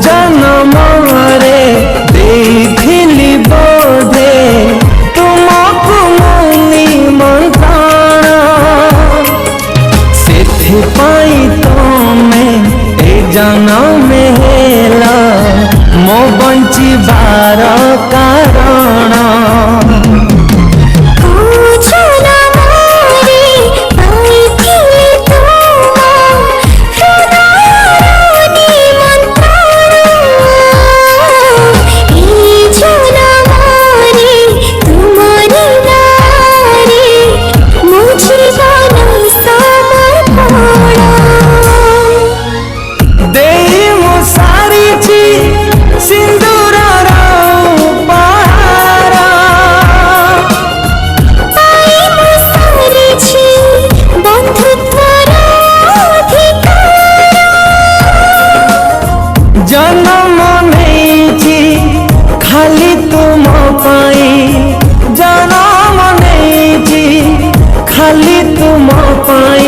जन्म रे देखिली बोधे तुमको मुनि मंत्रण सेथिपाई तमे ए जन्म हेला मो बंचिबार कारण। जन्म नहीं खाली तुम पाई, जन्म नहीं खाली तुम पाई।